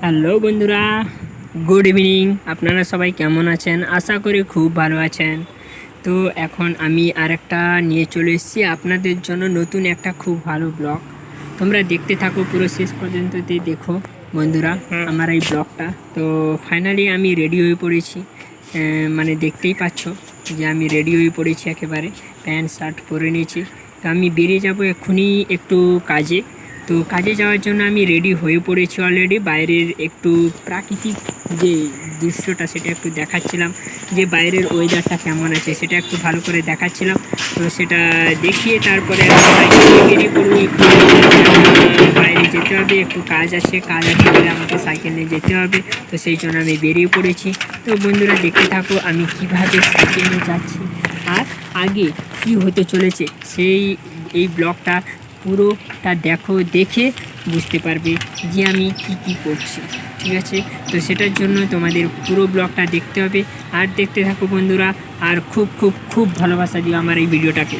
Hello বন্ধুরা, good evening. আপনারা সবাই কেমন আছেন? আশা করি খুব ভালো আছেন। তো এখন আমি আরেকটা নিয়ে চলে এসেছি আপনাদের জন্য, নতুন একটা খুব ভালো ব্লগ। তোমরা দেখতে থাকো, পুরো শেষ পর্যন্ততেই দেখো বন্ধুরা আমার এই ব্লগটা। তো ফাইনালি আমি রেডি হয়ে পড়েছি, মানে দেখতেই পাচ্ছ যে আমি রেডি হয়ে পড়েছি, একেবারে প্যান্ট শার্ট পরে নিয়েছি। তো আমি বেরিয়ে যাব এক্ষুনি একটু কাজে। তো কাজে যাওয়ার জন্য আমি রেডি হয়ে পড়েছি অলরেডি। বাইরের একটু প্রাকৃতিক যে দৃশ্যটা সেটা একটু দেখাচ্ছিলাম, যে বাইরের ওয়েদারটা কেমন আছে সেটা একটু ভালো করে দেখাচ্ছিলাম। তো সেটা দেখিয়ে তারপরে আমি সাইকেল নিয়ে বেরিয়ে পড়বো। একটু বাইরে যেতে হবে, একটু কাজ আছে বলে আমাকে সাইকেল নিয়ে যেতে হবে। তো সেই জন্য আমি বেরিয়ে পড়েছি। তো বন্ধুরা দেখতে থাকো আমি কিভাবে সাইকেল নিয়ে যাচ্ছি আর আগে কি হতে চলেছে, এই ব্লগটা পুরোটা দেখো, দেখে বুঝতে পারবে যে আমি কি করছি। ঠিক আছে? তো সেটার জন্য তোমাদের পুরো ব্লগটা দেখতে হবে আর দেখতে থাকো বন্ধুরা। আর খুব খুব খুব ভালোবাসা দিও আমার এই ভিডিওটাকে।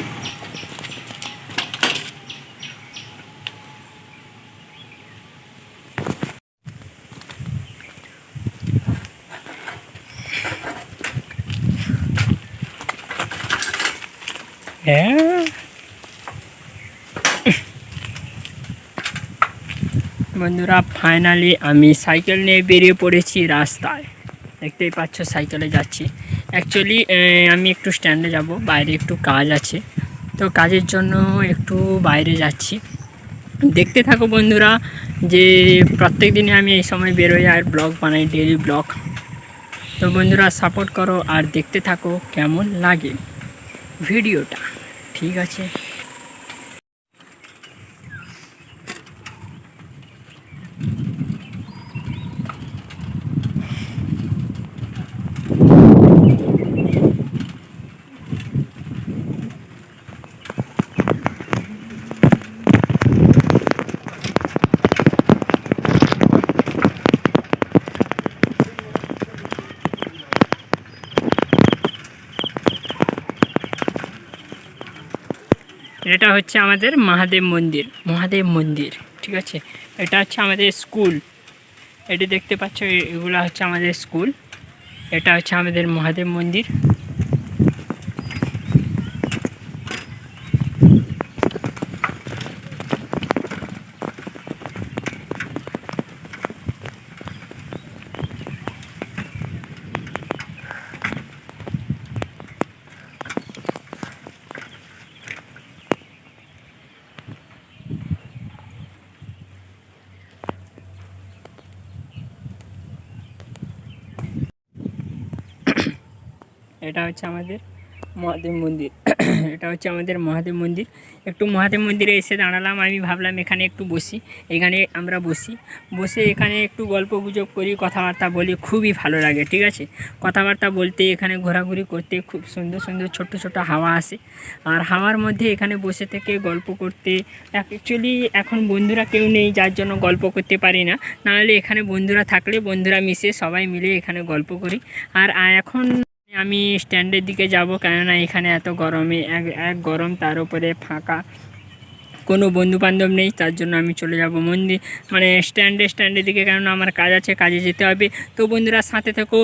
হ্যাঁ বন্ধুরা, ফাইনালি আমি সাইকেল নিয়ে বেরিয়ে পড়েছি রাস্তায়। দেখতেই পাচ্ছ সাইকেলে যাচ্ছি। অ্যাকচুয়ালি আমি একটু স্ট্যান্ডে যাব, বাইরে একটু কাজ আছে। তো কাজের জন্য একটু বাইরে যাচ্ছি। দেখতে থাকো বন্ধুরা, যে প্রত্যেক দিনে আমি এই সময় বেরোই আর ব্লগ বানাই, ডেইলি ব্লগ। তো বন্ধুরা সাপোর্ট করো আর দেখতে থাকো কেমন লাগে ভিডিওটা। ঠিক আছে? এটা হচ্ছে আমাদের মহাদেব মন্দির। ঠিক আছে? এটা হচ্ছে আমাদের স্কুল। এটি দেখতে পাচ্ছ, এগুলো হচ্ছে আমাদের স্কুল। এটা হচ্ছে আমাদের মহাদেব মন্দির। এটা হচ্ছে আমাদের মহাদেব মন্দির। এটা হচ্ছে আমাদের মহাদেব মন্দির। একটু মহাদেব মন্দিরে এসে দাঁড়ালাম। আমি ভাবলাম এখানে একটু বসি। এখানে আমরা বসে এখানে একটু গল্প গুজব করি, কথাবার্তা বলি, খুবই ভালো লাগে। ঠিক আছে? কথাবার্তা বলতে, এখানে ঘোরাঘুরি করতে খুব সুন্দর সুন্দর ছোট্ট ছোট্ট হাওয়া আসে। আর হাওয়ার মধ্যে এখানে বসে থেকে গল্প করতে, অ্যাকচুয়ালি এখন বন্ধুরা কেউ নেই যার জন্য গল্প করতে পারি না। নাহলে এখানে বন্ধুরা থাকলে বন্ধুরা মিশে সবাই মিলে এখানে গল্প করি। আর এখন আমি স্ট্যান্ডের দিকে যাব, কেননা এখানে এত গরমে এক গরম, তার উপরে ফাঁকা, কোনো বন্ধুবান্ধব নেই। তার জন্য আমি চলে যাব মানে স্ট্যান্ডের দিকে, কেননা আমার কাজ আছে, কাজে যেতে হবে। তো বন্ধুরা সাথে থেকো।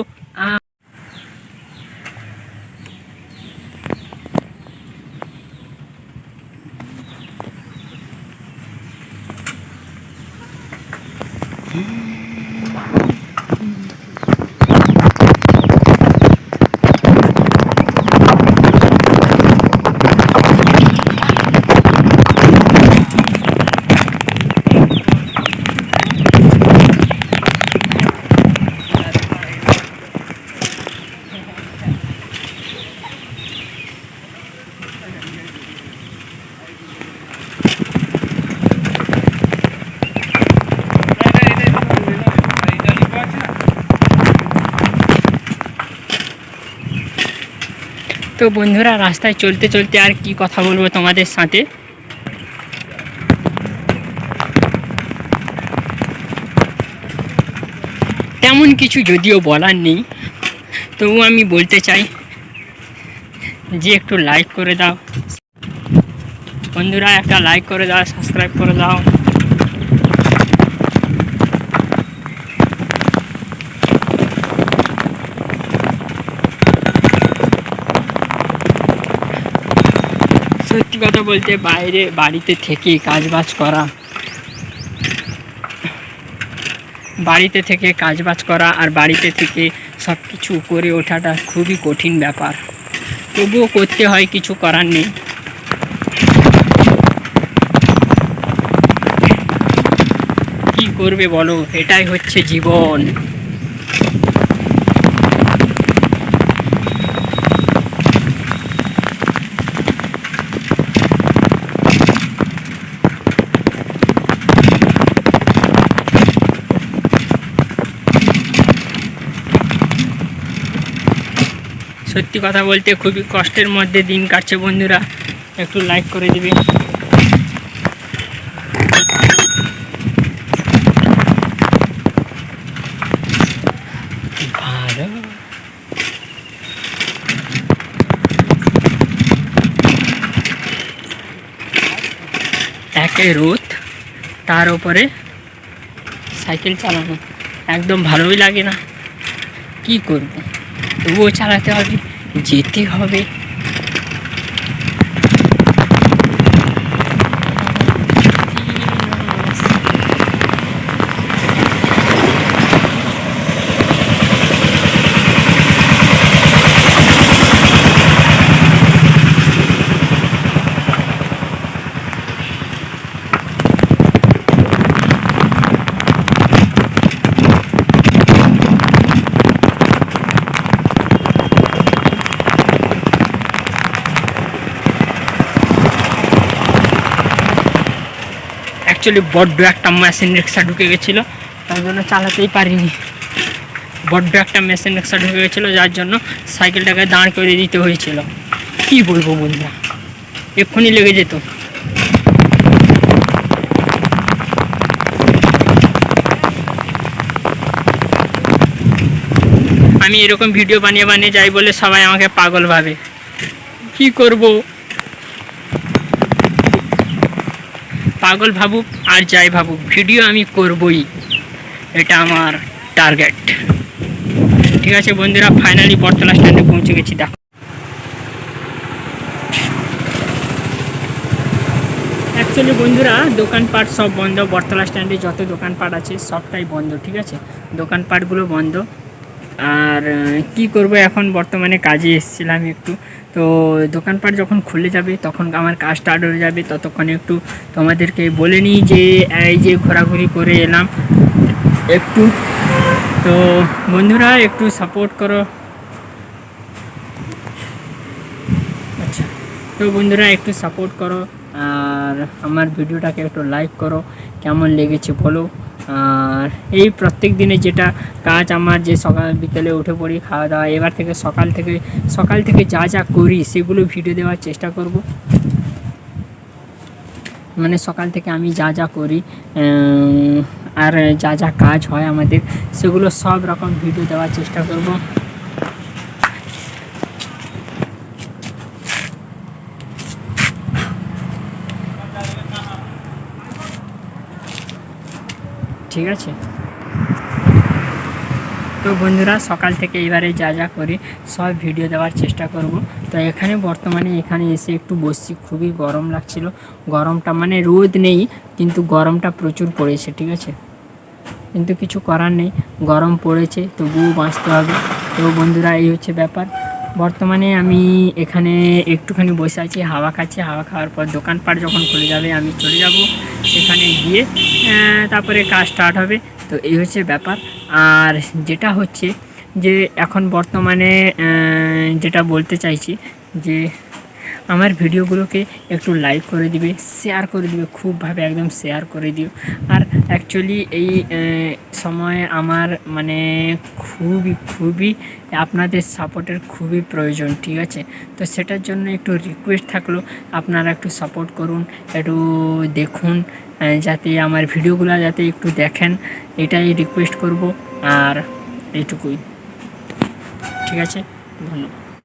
তো বন্ধুরা রাস্তায় চলতে চলতে আর কি কথা বলবো তোমাদের সাথে। তেমন কিছু যদিও বলার নেই, তবু আমি বলতে চাই যে একটু লাইক করে দাও বন্ধুরা, একটা লাইক করে দাও, সাবস্ক্রাইব করে দাও। কথা বলতে বাড়িতে থেকে কাজবাজ করা, আর বাড়িতে থেকে সব কিছু করে ওঠাটা খুবই কঠিন ব্যাপার, তবুও করতে হয়, কিছু করার নেই। কি করবে বলো, এটাই হচ্ছে জীবন। সত্যি কথা বলতে খুবই কষ্টের মধ্যে দিন কাটছে বন্ধুরা, একটু লাইক করে দিবে। ভালো একে রোদ, তার উপরে সাইকেল চালানো একদম ভালোই লাগে না, কি করব, তবুও চালাতে হবে, যেতে হবে। অ্যাকচুয়ালি বড্ড একটা মেশিন রিক্সা ঢুকে গেছিলো, তার জন্য চালাতেই পারিনি। বড্ড একটা মেশিন রিক্সা ঢুকে গেছিলো, যার জন্য সাইকেলটাকে দাঁড় করে দিতে হয়েছিল। কি বলবো বন্ধুরা, এক্ষুনি লেগে যেত। আমি এরকম ভিডিও বানিয়ে যাই বলে সবাই আমাকে পাগল ভাবে, কি করব, পাগল ভাবুক আর যাই ভাবুক, ভিডিও আমি করবই, এটা আমার টার্গেট। ঠিক আছে বন্ধুরা, ফাইনালি বটতলা স্ট্যান্ডে পৌঁছে গেছি। দেখো অ্যাকচুয়ালি বন্ধুরা দোকানপাট সব বন্ধ, বটতলা স্ট্যান্ডে যত দোকানপাট আছে সবটাই বন্ধ। ঠিক আছে, দোকানপাটগুলো বন্ধ। আর কি করব, এখন বর্তমানে কাজে এসেছিলাম একটু, তো দোকানপাট যখন খুলে যাবে তখন আমার কাজ স্টার্ট হয়ে যাবে। ততক্ষণে একটু তোমাদেরকে বলে নিই যে এই যে ঘোরাঘুরি করে এলাম একটু, তো বন্ধুরা একটু সাপোর্ট করো। আচ্ছা, তো বন্ধুরা একটু সাপোর্ট করো আর আমার ভিডিওটাকে একটু লাইক করো, কেমন লেগেছে বলো। আর এই প্রত্যেক দিনে যেটা কাজ আমার, যে সকাল বিকেলে উঠে পড়ি, খাওয়া দাওয়া, এবার থেকে সকাল থেকে যা যা করি সেগুলো ভিডিও দেওয়ার চেষ্টা করব। মানে সকাল থেকে আমি যা যা করি আর যা যা কাজ হয় আমাদের, সেগুলো সব রকম ভিডিও দেওয়ার চেষ্টা করব। ঠিক আছে, তো বন্ধুরা সকাল থেকে এবারে যা যা করি সব ভিডিও দেওয়ার চেষ্টা করব। তো বর্তমানে এখানে এসে একটু বসছি, খুবই গরম লাগছিল। গরমটা মানে রোদ নেই কিন্তু গরমটা প্রচুর পড়েছে। ঠিক আছে, কিন্তু কিছু করার নেই, গরম পড়েছে, তবুও বাঁচতে হবে। তো বন্ধুরা এই হচ্ছে ব্যাপার। বর্তমানে আমি এখানে একটুখানি বসে আছি, হাওয়া খাচ্ছি। হাওয়া খাওয়ার পর দোকানপাট যখন খুলে যাবে আমি চলে যাব সেখানে গিয়ে, তারপরে কাজ স্টার্ট হবে। তো এই হচ্ছে ব্যাপার। আর যেটা হচ্ছে যে এখন বর্তমানে যেটা বলতে চাইছি যে আমার ভিডিওগুলোকে একটু লাইক করে দিবে, শেয়ার করে দিবে, খুবভাবে একদম শেয়ার করে দিও। আর অ্যাকচুয়ালি এই সময়ে আমার মানে খুবই আপনাদের সাপোর্টের খুবই প্রয়োজন। ঠিক আছে, তো সেটার জন্য একটু রিকোয়েস্ট থাকলো, আপনারা একটু সাপোর্ট করুন, একটু দেখুন, যাতে আমার ভিডিওগুলো যাতে একটু দেখেন, এটাই রিকোয়েস্ট করব। আর এইটুকুই। ঠিক আছে, ধন্যবাদ।